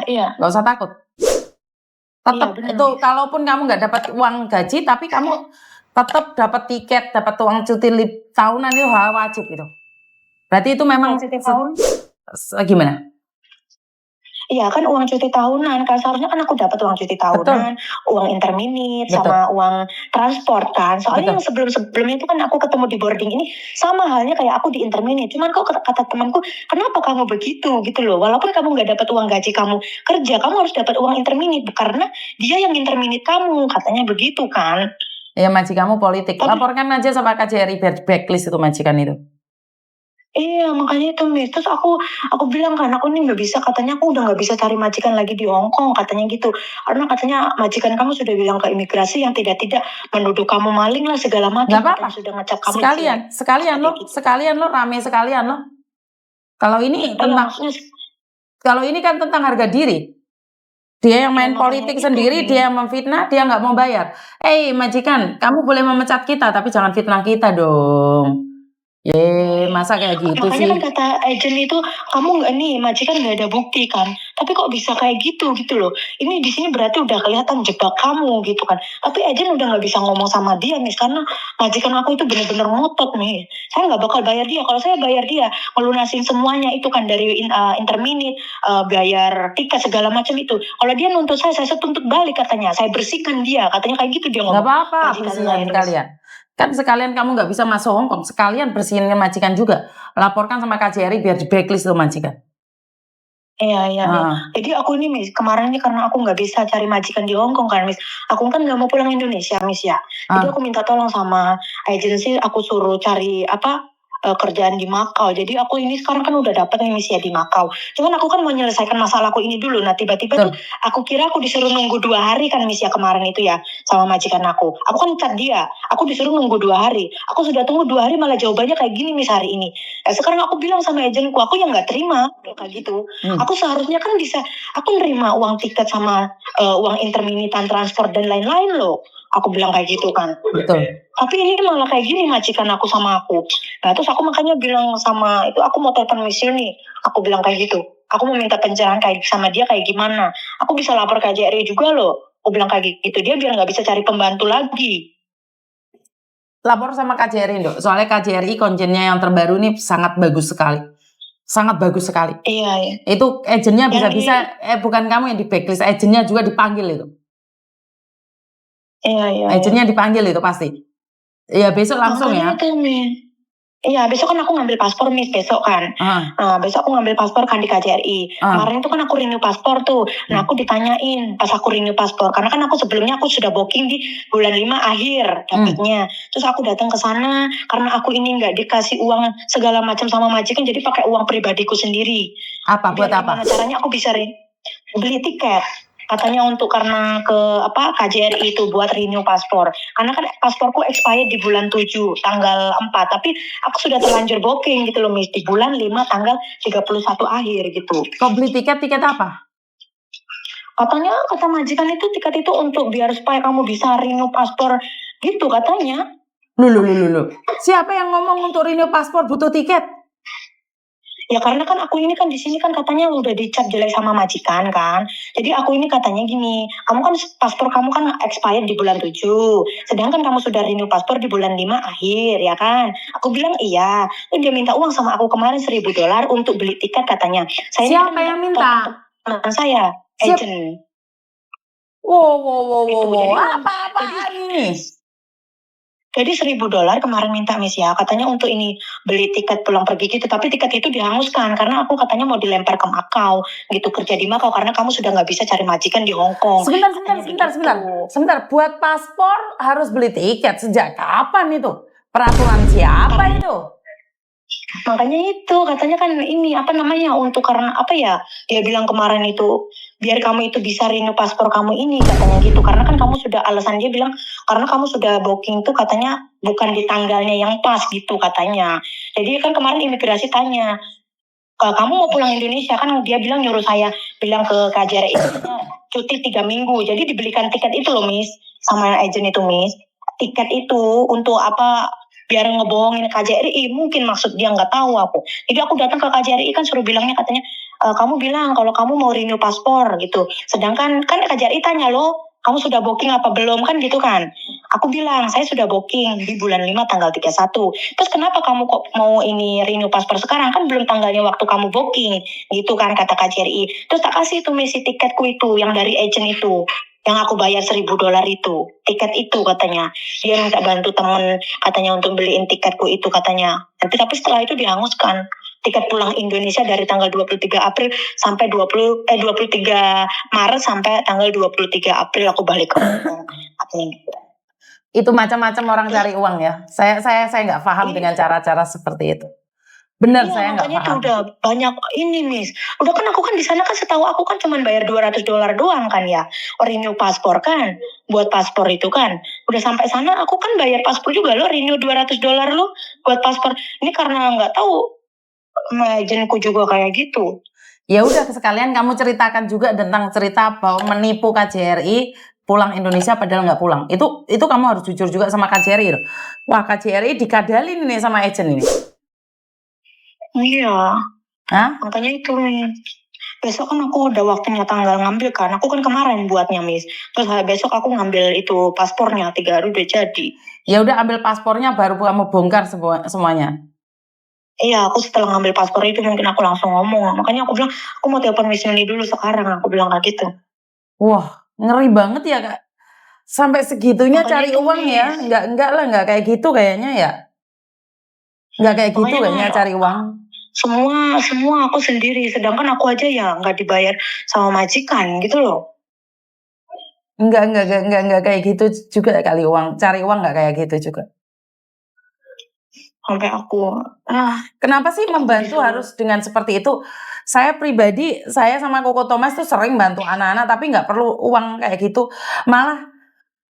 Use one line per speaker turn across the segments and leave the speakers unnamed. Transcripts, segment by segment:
Iya.
Nggak usah takut. Tetap itu kalaupun kamu nggak dapat uang gaji, tapi kamu tetap dapat tiket, dapat uang cuti tahunan itu wajib gitu. Berarti itu memang
cuti tahun.
Gimana?
Iya kan uang cuti tahunan kan seharusnya kan aku dapat uang cuti tahunan, uang interminit sama uang transport kan. Soalnya yang sebelumnya itu kan aku ketemu di boarding ini sama halnya kayak aku di interminit. Cuman kok kata temanku, kenapa kamu begitu gitu loh. Walaupun kamu nggak dapat uang gaji kamu kerja, kamu harus dapat uang interminit karena dia yang interminit kamu, katanya begitu kan.
Ya majikanmu politik. Laporkan aja sama KJRI biar blacklist itu majikan itu.
Iya makanya itu Miss. Terus aku bilang kan aku nih nggak bisa, katanya aku udah nggak bisa cari majikan lagi di Hong Kong katanya gitu. Karena katanya majikan kamu sudah bilang ke imigrasi yang tidak menuduh kamu maling lah segala macam.
Nggak apa-apa.
Sudah ngecap kamu.
Sekalian lo rame sekalian lo. Kalau ini tentang kalau ini kan tentang harga diri. Dia yang main politik sendiri, dia yang memfitnah, dia nggak mau bayar. Majikan, kamu boleh memecat kita tapi jangan fitnah kita dong. Masa kayak gitu
makanya
sih?
Kan kata agent itu, kamu nggak nih majikan nggak ada bukti kan, tapi kok bisa kayak gitu loh. Ini di sini berarti udah kelihatan jebak kamu gitu kan. Tapi agent udah nggak bisa ngomong sama dia nih, karena majikan aku itu bener-bener ngotot nih. Saya nggak bakal bayar dia. Kalau saya bayar dia, melunasin semuanya itu kan dari interminit, bayar tiket segala macam itu. Kalau dia nuntut saya tuntut balik katanya. Saya bersihkan dia, katanya kayak gitu dia ngomong.
Nggak apa-apa, bersihkan kalian. Kan sekalian kamu nggak bisa masuk Hong Kong, sekalian bersihin majikan juga. Laporkan sama KJRI biar di blacklist tuh majikan.
Iya. Jadi aku ini Miss, kemarin ini karena aku nggak bisa cari majikan di Hong Kong kan Miss. Aku kan nggak mau pulang Indonesia Miss ya. Jadi aku minta tolong sama agensi, aku suruh cari kerjaan di Macau. Jadi aku ini sekarang kan udah dapat nih Miss ya di Macau. Cuman aku kan mau menyelesaikan masalahku ini dulu. Nah tiba-tiba tuh aku kira aku disuruh nunggu 2 hari kan Miss ya kemarin itu ya sama majikan aku. Aku kan chat dia, aku disuruh nunggu 2 hari. Aku sudah tunggu 2 hari malah jawabannya kayak gini Miss hari ini. Sekarang aku bilang sama agenku, aku yang nggak terima kayak gitu. Aku seharusnya kan bisa, aku nerima uang tiket sama uang interminitan transport dan lain-lain loh. Aku bilang kayak gitu kan.
Betul.
Tapi ini malah kayak gini majikan aku sama aku. Nah terus aku makanya bilang sama itu, aku mau telepon Mister nih. Aku bilang kayak gitu. Aku mau minta pencerahan kayak sama dia kayak gimana. Aku bisa lapor ke KJRI juga loh. Aku bilang kayak gitu, dia biar nggak bisa cari pembantu lagi.
Lapor sama KJRI dong. Soalnya KJRI konjennya yang terbaru nih sangat bagus sekali. Sangat bagus sekali.
Iya.
Itu agennya bisa-bisa, bukan kamu yang di blacklist, agennya juga dipanggil itu.
Iya.
Agennya dipanggil itu pasti. Iya besok langsung ya.
Iya besok kan aku ngambil paspor Miss besok kan. Besok aku ngambil paspor kan di KJRI. Kemarin itu kan aku renew paspor tuh. Nah aku ditanyain pas aku renew paspor, karena kan aku sebelumnya aku sudah booking di bulan 5 akhir dapatnya. Terus aku datang ke sana karena aku ini nggak dikasih uang segala macam sama majikan, jadi pakai uang pribadiku sendiri.
Apa buat apa?
Gimana caranya aku bisa beli tiket. Katanya untuk karena ke KJRI itu buat renew paspor. Karena kan pasporku expired di bulan 7 tanggal 4, tapi aku sudah terlanjur booking gitu loh Miss di bulan 5 tanggal 31 akhir gitu.
Kau beli tiket apa?
Katanya kata majikan itu tiket itu untuk biar supaya kamu bisa renew paspor gitu katanya.
Loh. Siapa yang ngomong untuk renew paspor butuh tiket?
Ya karena kan aku ini kan di sini kan katanya udah dicap jelek sama majikan kan. Jadi aku ini katanya gini, kamu kan paspor kamu kan expired di bulan 7. Sedangkan kamu sudah renew paspor di bulan 5 akhir ya kan. Aku bilang iya. Terus dia minta uang sama aku kemarin $1,000 untuk beli tiket katanya.
Siapa yang minta?
Teman saya, agent.
Wow. Apa-apaan ini?
Jadi $1,000 kemarin minta Miss ya, katanya untuk ini beli tiket pulang pergi gitu, tapi tiket itu dihanguskan karena aku katanya mau dilempar ke Macau gitu, kerja di Macau karena kamu sudah nggak bisa cari majikan di Hong Kong.
Sebentar. Buat paspor harus beli tiket sejak kapan itu? Peraturan siapa itu?
Makanya itu katanya kan ini untuk karena dia bilang kemarin itu biar kamu itu bisa renew paspor kamu ini katanya gitu, karena kan kamu sudah, alasan dia bilang karena kamu sudah booking tuh katanya bukan di tanggalnya yang pas gitu katanya. Jadi kan kemarin imigrasi tanya, kamu mau pulang Indonesia kan, dia bilang nyuruh saya bilang ke KJRI itu cuti 3 minggu, jadi dibelikan tiket itu loh Miss sama agent itu Miss. Tiket itu untuk biar ngebohongin KJRI, mungkin maksud dia, nggak tahu aku. Jadi aku datang ke KJRI kan suruh bilangnya katanya kamu bilang kalau kamu mau renew paspor gitu. Sedangkan kan KJRI tanya lo, kamu sudah booking apa belum kan gitu kan. Aku bilang saya sudah booking di bulan 5 tanggal 31. Terus kenapa kamu kok mau ini renew paspor sekarang, kan belum tanggalnya waktu kamu booking gitu kan, kata KJRI. Terus tak kasih itu misi tiketku itu yang dari agent itu, yang aku bayar $1.000 itu, tiket itu katanya. Dia minta bantu temen katanya untuk beliin tiketku itu katanya. Tapi setelah itu dihanguskan. Tiket pulang Indonesia dari tanggal 23 April sampai 23 Maret sampai tanggal 23 April aku balik ke Hong Kong. Katanya gitu.
Itu macam-macam orang cari uang ya. Saya nggak paham dengan cara-cara seperti itu. Benar, saya nggak
makanya itu
paham.
udah banyak ini, Miss. Udah kan aku kan di sana kan setahu aku kan cuma bayar $200 doang kan ya. Renew paspor kan. Buat paspor itu kan. Udah sampai sana aku kan bayar paspor juga lo, renew $200 lo buat paspor. Ini karena nggak tahu agentku juga kayak gitu.
Ya udah, sekalian kamu ceritakan juga tentang cerita bahwa menipu KJRI pulang Indonesia padahal nggak pulang. Itu kamu harus jujur juga sama KJRI loh. Wah, KJRI dikadalin nih sama agent ini.
Iya.
Hah?
Makanya itu nih. Besok kan aku udah waktunya tanggal ngambil kan. Aku kan kemarin buatnya, Miss. Terus besok aku ngambil itu paspornya, 3 hari udah jadi.
Ya udah, ambil paspornya baru kamu bongkar semuanya.
Iya, aku setelah ngambil paspor itu mungkin aku langsung ngomong. Makanya aku bilang, aku mau telepon Miss Yuni dulu sekarang. Aku bilang kayak gitu.
Wah, ngeri banget ya Kak. Sampai segitunya
Makanya
cari
itu,
uang
Miss.
ya. Enggak lah, enggak kayak gitu kayaknya ya. Enggak kayak gitu
Makanya
kayaknya cari uang.
Semua aku sendiri. Sedangkan aku aja ya nggak dibayar sama majikan gitu loh.
Enggak kayak gitu juga kali uang. Cari uang enggak kayak gitu juga.
Sampai aku,
Kenapa sih membantu harus dengan seperti itu? Saya pribadi, saya sama Koko Thomas tuh sering bantu anak-anak, tapi nggak perlu uang kayak gitu. Malah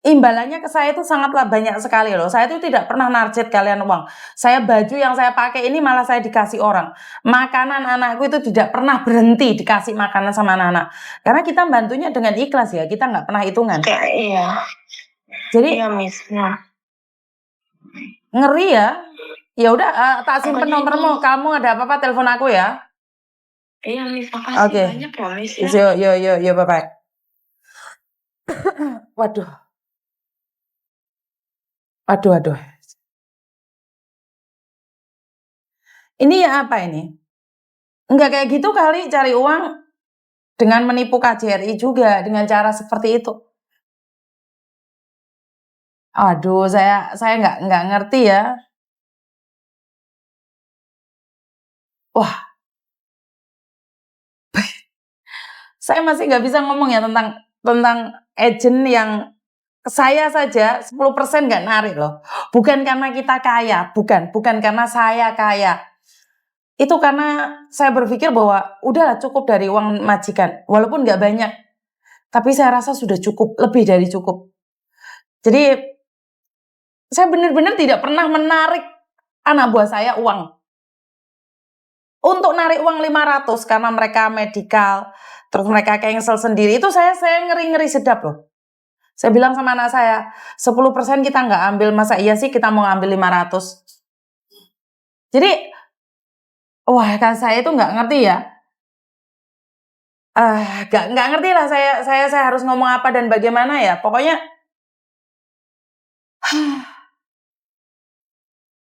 imbalannya ke saya itu sangatlah banyak sekali loh. Saya tuh tidak pernah narjet kalian uang. Saya baju yang saya pakai ini malah saya dikasih orang. Makanan anakku itu tidak pernah berhenti dikasih makanan sama anak-anak. Karena kita bantunya dengan ikhlas ya, kita nggak pernah hitungan.
Iya.
Jadi
iya, Miss.
ngeri ya. Ya udah, tak simpen nomormu. Kamu ada apa-apa telepon aku ya.
Iya, Miss. Makasih banyak loh, Miss ya.
Yo, bye-bye. Waduh. Aduh. Ini ya apa ini? Enggak kayak gitu kali cari uang dengan menipu KJRI juga dengan cara seperti itu. Aduh, saya nggak ngerti ya. Wah, saya masih nggak bisa ngomong ya tentang agent yang saya saja 10% nggak narik loh. Bukan karena kita kaya, bukan karena saya kaya. Itu karena saya berpikir bahwa udahlah cukup dari uang majikan, walaupun nggak banyak, tapi saya rasa sudah cukup, lebih dari cukup. Jadi saya benar-benar tidak pernah menarik anak buah saya uang. Untuk narik uang 500 karena mereka medical, terus mereka cancel sendiri, itu saya ngeri-ngeri sedap loh. Saya bilang sama anak saya, 10% kita nggak ambil, masa iya sih kita mau ngambil 500? Jadi, wah kan saya itu nggak ngerti ya. Nggak ngerti lah saya harus ngomong apa dan bagaimana ya. Pokoknya,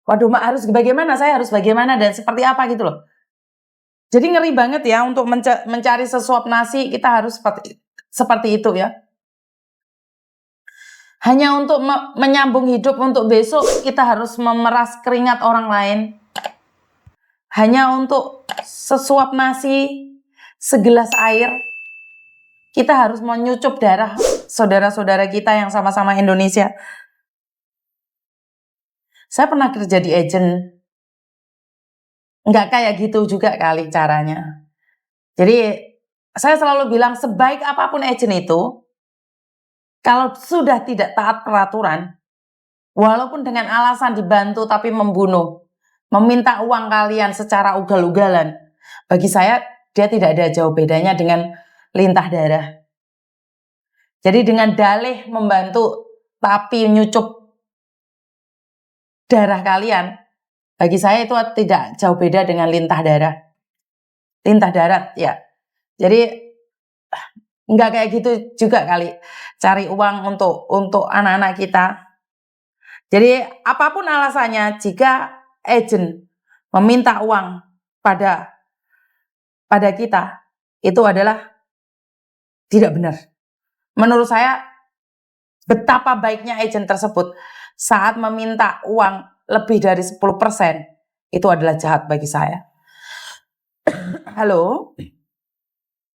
waduh, harus bagaimana, saya harus bagaimana dan seperti apa gitu loh. Jadi ngeri banget ya untuk mencari sesuap nasi, kita harus seperti itu ya. Hanya untuk menyambung hidup untuk besok, kita harus memeras keringat orang lain. Hanya untuk sesuap nasi, segelas air, kita harus menyucup darah saudara-saudara kita yang sama-sama Indonesia. Saya pernah kerja di agent, nggak kayak gitu juga kali caranya. Jadi saya selalu bilang sebaik apapun agent itu, kalau sudah tidak taat peraturan, walaupun dengan alasan dibantu tapi membunuh, meminta uang kalian secara ugal-ugalan, bagi saya dia tidak ada jauh bedanya dengan lintah darah. Jadi dengan dalih membantu tapi nyucup darah kalian, bagi saya itu tidak jauh beda dengan lintah darah. lintah darat ya. Jadi nggak kayak gitu juga kali cari uang untuk anak-anak kita. Jadi apapun alasannya, jika agent meminta uang pada kita, itu adalah tidak benar. Menurut saya, betapa baiknya agent tersebut saat meminta uang lebih dari 10%, itu adalah jahat bagi saya. Halo?